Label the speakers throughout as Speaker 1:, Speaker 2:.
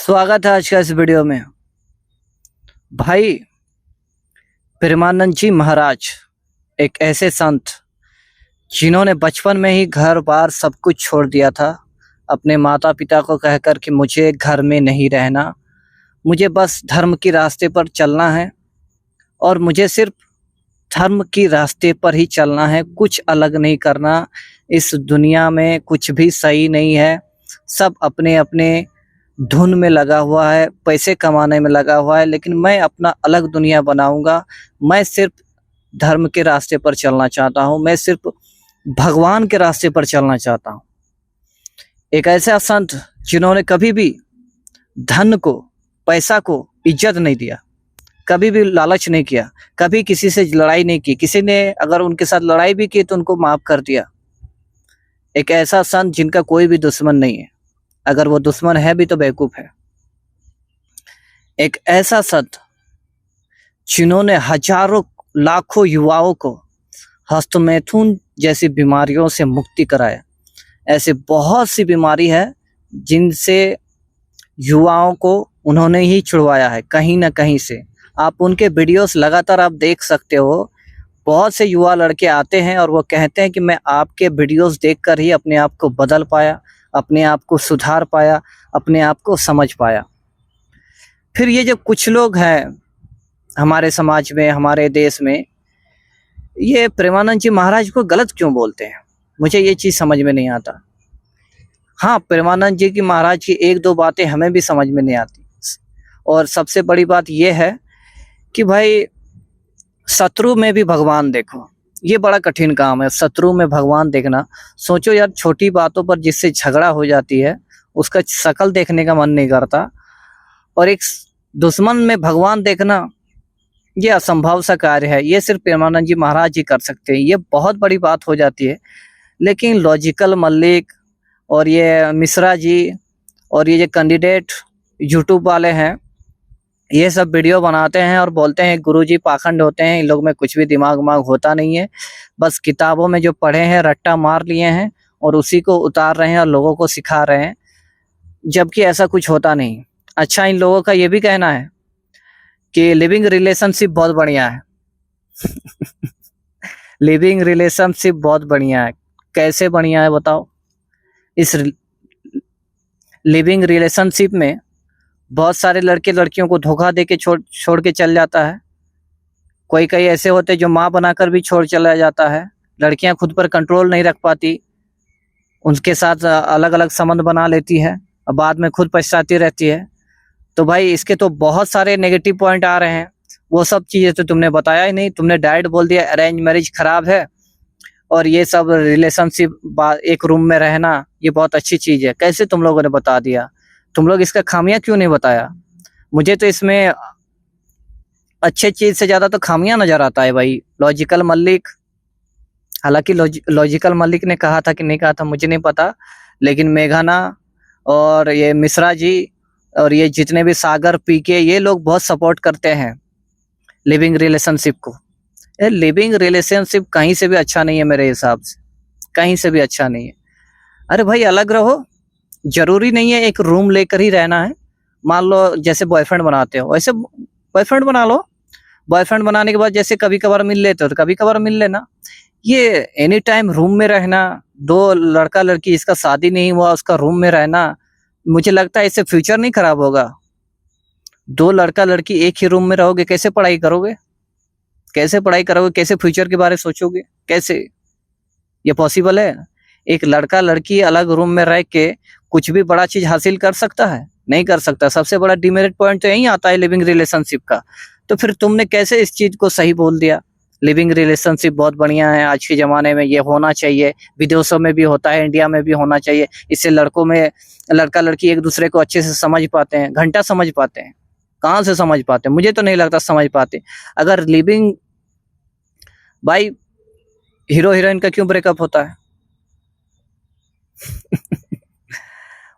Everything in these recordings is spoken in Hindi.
Speaker 1: स्वागत है आज का इस वीडियो में। भाई, प्रेमानंद जी महाराज एक ऐसे संत जिन्होंने बचपन में ही घर बार सब कुछ छोड़ दिया था, अपने माता पिता को कहकर कि मुझे घर में नहीं रहना, मुझे बस धर्म की रास्ते पर चलना है और मुझे सिर्फ धर्म की रास्ते पर ही चलना है, कुछ अलग नहीं करना। इस दुनिया में कुछ भी सही नहीं है, सब अपने अपने धुन में लगा हुआ है, पैसे कमाने में लगा हुआ है, लेकिन मैं अपना अलग दुनिया बनाऊंगा। मैं सिर्फ धर्म के रास्ते पर चलना चाहता हूँ, मैं सिर्फ भगवान के रास्ते पर चलना चाहता हूँ। एक ऐसा संत जिन्होंने कभी भी धन को, पैसा को इज्जत नहीं दिया, कभी भी लालच नहीं किया, कभी किसी से लड़ाई नहीं की, किसी ने अगर उनके साथ लड़ाई भी की तो उनको माफ कर दिया। एक ऐसा संत जिनका कोई भी दुश्मन नहीं है, अगर वो दुश्मन है भी तो बेवकूफ है। एक ऐसा संत जिन्होंने हजारों लाखों युवाओं को हस्तमैथुन जैसी बीमारियों से मुक्ति कराया। ऐसे बहुत सी बीमारी है जिनसे युवाओं को उन्होंने ही छुड़वाया है कहीं ना कहीं से। आप उनके वीडियोस लगातार आप देख सकते हो। बहुत से युवा लड़के आते हैं और वो कहते हैं कि मैं आपके वीडियोस देखकर ही अपने आप को बदल पाया, अपने आप को सुधार पाया, अपने आप को समझ पाया। फिर ये जो कुछ लोग हैं हमारे समाज में, हमारे देश में, ये प्रेमानंद जी महाराज को गलत क्यों बोलते हैं, मुझे ये चीज़ समझ में नहीं आता। हाँ, प्रेमानंद जी की महाराज की एक दो बातें हमें भी समझ में नहीं आती, और सबसे बड़ी बात ये है कि भाई शत्रु में भी भगवान देखो। ये बड़ा कठिन काम है, शत्रु में भगवान देखना। सोचो यार, छोटी बातों पर जिससे झगड़ा हो जाती है उसका शकल देखने का मन नहीं करता, और एक दुश्मन में भगवान देखना ये असंभव सा कार्य है। ये सिर्फ प्रेमानंद जी महाराज ही कर सकते हैं, ये बहुत बड़ी बात हो जाती है। लेकिन लॉजिकल मल्लिक और ये मिश्रा जी और ये जो कैंडिडेट यूट्यूब वाले हैं, ये सब वीडियो बनाते हैं और बोलते हैं गुरुजी पाखंड होते हैं, इन लोग में कुछ भी दिमाग होता नहीं है, बस किताबों में जो पढ़े हैं रट्टा मार लिए हैं और उसी को उतार रहे हैं और लोगों को सिखा रहे हैं, जबकि ऐसा कुछ होता नहीं। अच्छा, इन लोगों का ये भी कहना है कि लिविंग रिलेशनशिप बहुत बढ़िया है। लिविंग रिलेशनशिप बहुत बढ़िया है। कैसे बढ़िया है बताओ? इस लिविंग रिलेशनशिप में बहुत सारे लड़के लड़कियों को धोखा दे के छोड़ के चल जाता है। कोई ऐसे होते हैं जो माँ बनाकर भी छोड़ चला जाता है। लड़कियां खुद पर कंट्रोल नहीं रख पाती, उनके साथ अलग अलग संबंध बना लेती है और बाद में खुद पछताती रहती है। तो भाई इसके तो बहुत सारे नेगेटिव पॉइंट आ रहे हैं, वो सब चीज़ें तो तुमने बताया ही नहीं। तुमने डायरेक्ट बोल दिया अरेंज मैरिज खराब है और ये सब रिलेशनशिप एक रूम में रहना ये बहुत अच्छी चीज़ है। कैसे तुम लोगों ने बता दिया? तुम लोग इसका खामियां क्यों नहीं बताया? मुझे तो इसमें अच्छे चीज से ज्यादा तो खामियां नजर आता है भाई। लॉजिकल मल्लिक, हालांकि लॉजिकल मल्लिक ने कहा था कि नहीं कहा था मुझे नहीं पता, लेकिन मेघना और ये मिश्रा जी और ये जितने भी सागर पीके, ये लोग बहुत सपोर्ट करते हैं लिविंग रिलेशनशिप को। लिविंग रिलेशनशिप कहीं से भी अच्छा नहीं है मेरे हिसाब से, कहीं से भी अच्छा नहीं है। अरे भाई अलग रहो, जरूरी नहीं है एक रूम लेकर ही रहना है। मान लो जैसे बॉयफ्रेंड बनाते हो वैसे बॉयफ्रेंड बना लो। बॉयफ्रेंड बनाने के बाद जैसे कभी कभार मिल लेते हो तो कभी कभार मिल लेना। ये एनी टाइम रूम में रहना, दो लड़का लड़की इसका शादी नहीं हुआ उसका रूम में रहना, मुझे लगता है इससे फ्यूचर नहीं खराब होगा। दो लड़का लड़की एक ही रूम में रहोगे, कैसे पढ़ाई करोगे? कैसे पढ़ाई करोगे? कैसे फ्यूचर के बारे में सोचोगे? कैसे ये पॉसिबल है? एक लड़का लड़की अलग रूम में रह के कुछ भी बड़ा चीज हासिल कर सकता है? नहीं कर सकता। सबसे बड़ा डिमेरिट पॉइंट तो यही आता है लिविंग रिलेशनशिप का। तो फिर तुमने कैसे इस चीज को सही बोल दिया? लिविंग रिलेशनशिप बहुत बढ़िया है, आज के जमाने में ये होना चाहिए, विदेशों में भी होता है, इंडिया में भी होना चाहिए। इससे लड़कों में लड़का लड़की एक दूसरे को अच्छे से समझ पाते हैं, घंटा समझ पाते हैं। कहाँ से समझ पाते हैं? मुझे तो नहीं लगता समझ पाते। अगर लिविंग, भाई हीरो हीरोइन का क्यों ब्रेकअप होता है?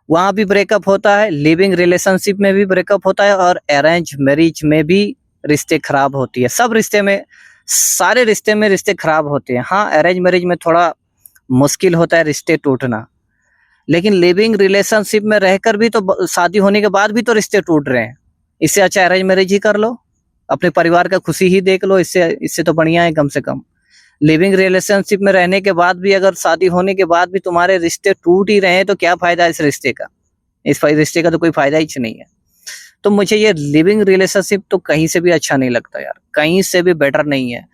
Speaker 1: वहां भी ब्रेकअप होता है, लिविंग रिलेशनशिप में भी ब्रेकअप होता है, और अरेंज मैरिज में भी रिश्ते खराब होती है। सब रिश्ते में, सारे रिश्ते में रिश्ते खराब होते हैं। हाँ, अरेंज मैरिज में थोड़ा मुश्किल होता है रिश्ते टूटना, लेकिन लिविंग रिलेशनशिप में रहकर भी तो शादी होने के बाद भी तो रिश्ते टूट रहे हैं। इससे अच्छा अरेंज मैरिज ही कर लो, अपने परिवार का खुशी ही देख लो, इससे तो बढ़िया है। कम से कम लिविंग रिलेशनशिप में रहने के बाद भी अगर शादी होने के बाद भी तुम्हारे रिश्ते टूट ही रहे हैं तो क्या फायदा इस रिश्ते का? इस रिश्ते का तो कोई फायदा ही नहीं है। तो मुझे ये लिविंग रिलेशनशिप तो कहीं से भी अच्छा नहीं लगता यार, कहीं से भी बेटर नहीं है।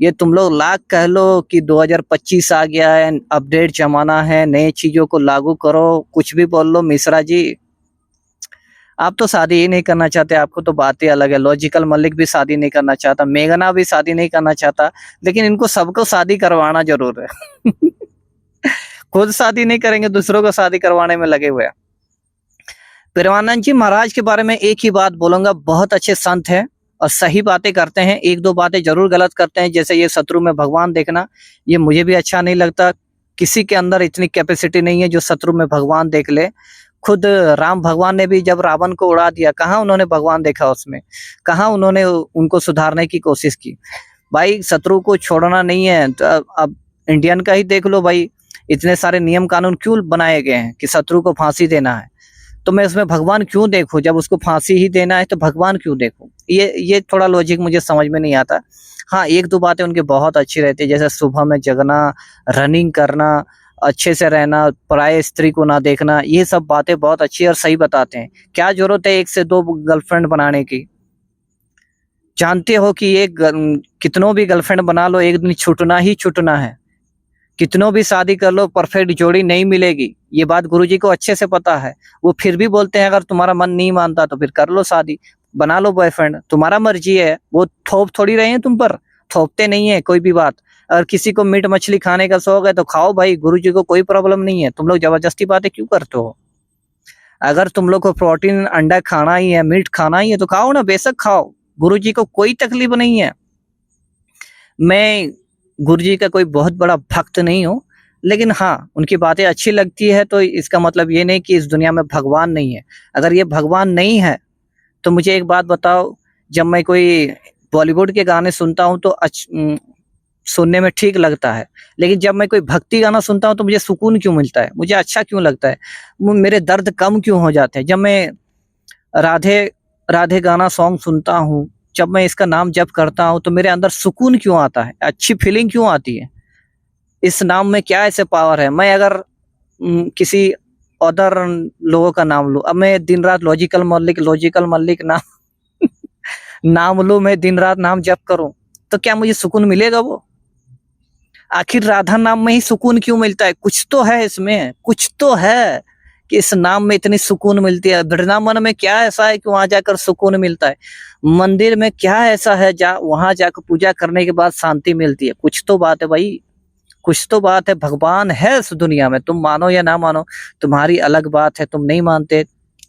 Speaker 1: ये तुम लोग लाख कह लो कि 2025 आ गया है, अपडेट जमाना है, नए चीजों को लागू करो, कुछ भी बोल लो मिश्रा जी, आप तो शादी ही नहीं करना चाहते। आपको तो बातें अलग है। लॉजिकल मलिक भी शादी नहीं करना चाहता, मेघना भी शादी नहीं करना चाहता, लेकिन इनको सबको शादी करवाना जरूर है। खुद शादी नहीं करेंगे, दूसरों को शादी करवाने में लगे हुए हैं। परमानंद जी महाराज के बारे में एक ही बात बोलूंगा, बहुत अच्छे संत हैं और सही बातें करते हैं। एक दो बातें जरूर गलत करते हैं, जैसे ये शत्रु में भगवान देखना, ये मुझे भी अच्छा नहीं लगता। किसी के अंदर इतनी कैपेसिटी नहीं है जो शत्रु में भगवान देख ले। खुद राम भगवान ने भी जब रावण को उड़ा दिया, कहाँ उन्होंने भगवान देखा उसमें? कहाँ उन्होंने उनको सुधारने की कोशिश की? भाई शत्रु को छोड़ना नहीं है। तो अब इंडियन का ही देख लो भाई, इतने सारे नियम कानून क्यों बनाए गए हैं कि शत्रु को फांसी देना है? तो मैं उसमें भगवान क्यों देखूं? जब उसको फांसी ही देना है तो भगवान क्यों देखूं? ये थोड़ा लॉजिक मुझे समझ में नहीं आता। हाँ, एक दो बातें उनकी बहुत अच्छी रहती है, जैसे सुबह में जगना, रनिंग करना, अच्छे से रहना, पराये स्त्री को ना देखना, ये सब बातें बहुत अच्छी और सही बताते हैं। क्या जरूरत है 1 से 2 गर्लफ्रेंड बनाने की? जानते हो कि कितनों भी गर्लफ्रेंड बना लो, एक दिन छूटना ही छूटना है। कितनों भी शादी कर लो, परफेक्ट जोड़ी नहीं मिलेगी। ये बात गुरुजी को अच्छे से पता है। वो फिर भी बोलते हैं अगर तुम्हारा मन नहीं मानता तो फिर कर लो शादी, बना लो बॉयफ्रेंड, तुम्हारा मर्जी है। वो थोप थोड़ी रहे हैं तुम पर, थोपते नहीं है कोई भी बात। अगर किसी को मीट मछली खाने का शौक है तो खाओ भाई, गुरुजी को कोई प्रॉब्लम नहीं है। तुम लोग जबरदस्ती बातें क्यों करते हो? अगर तुम लोग को प्रोटीन अंडा खाना ही है, मीट खाना ही है तो खाओ ना, बेशक खाओ, गुरुजी को कोई तकलीफ नहीं है। मैं गुरुजी का कोई बहुत बड़ा भक्त नहीं हूँ, लेकिन हाँ उनकी बातें अच्छी लगती है, तो इसका मतलब ये नहीं कि इस दुनिया में भगवान नहीं है। अगर ये भगवान नहीं है तो मुझे एक बात बताओ, जब मैं कोई बॉलीवुड के गाने सुनता हूँ तो सुनने में ठीक लगता है, लेकिन जब मैं कोई भक्ति गाना सुनता हूँ तो मुझे सुकून क्यों मिलता है? मुझे अच्छा क्यों लगता है? मेरे दर्द कम क्यों हो जाते हैं? जब मैं राधे राधे गाना सॉन्ग सुनता हूँ, जब मैं इसका नाम जप करता हूँ तो मेरे अंदर सुकून क्यों आता है? अच्छी फीलिंग क्यों आती है? इस नाम में क्या ऐसे पावर है? मैं अगर किसी अदर लोगों का नाम लूं, अब मैं दिन रात लॉजिकल मलिक नाम नाम लूं, मैं दिन रात नाम जप करूं, तो क्या मुझे सुकून मिलेगा? वो आखिर राधा नाम में ही सुकून क्यों मिलता है? कुछ तो है इसमें, कुछ तो है कि इस नाम में इतनी सुकून मिलती है। वृंदावन में क्या ऐसा है कि वहां जाकर सुकून मिलता है? मंदिर में क्या ऐसा है वहां जाकर पूजा करने के बाद शांति मिलती है? कुछ तो बात है भाई, कुछ तो बात है। भगवान है इस दुनिया में, तुम मानो या ना मानो, तुम्हारी अलग बात है। तुम नहीं मानते,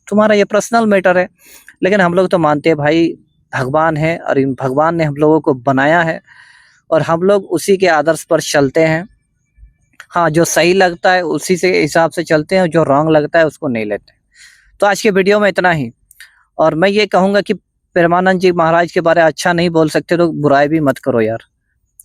Speaker 1: तुम्हारा ये पर्सनल मैटर है, लेकिन हम लोग तो मानते हैं भाई भगवान है, और इन भगवान ने हम लोगों को बनाया है और हम लोग उसी के आदर्श पर चलते हैं। हाँ, जो सही लगता है उसी से हिसाब से चलते हैं, जो रॉन्ग लगता है उसको नहीं लेते। तो आज के वीडियो में इतना ही, और मैं ये कहूंगा कि परमानंद जी महाराज के बारे में अच्छा नहीं बोल सकते तो बुराई भी मत करो यार।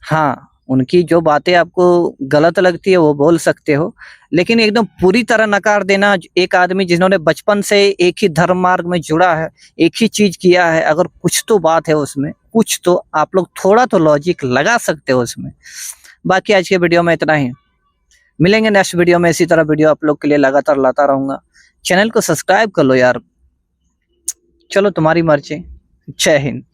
Speaker 1: हाँ, उनकी जो बातें आपको गलत लगती है वो बोल सकते हो, लेकिन एकदम पूरी तरह नकार देना, एक आदमी जिन्होंने बचपन से एक ही धर्म मार्ग में जुड़ा है, एक ही चीज किया है, अगर कुछ तो बात है उसमें, कुछ तो आप लोग थोड़ा तो लॉजिक लगा सकते हो उसमें। बाकी आज के वीडियो में इतना ही, मिलेंगे नेक्स्ट वीडियो में। इसी तरह वीडियो आप लोग के लिए लगातार लाता रहूंगा। चैनल को सब्सक्राइब कर लो यार। चलो तुम्हारी मर्जी। जय हिंद।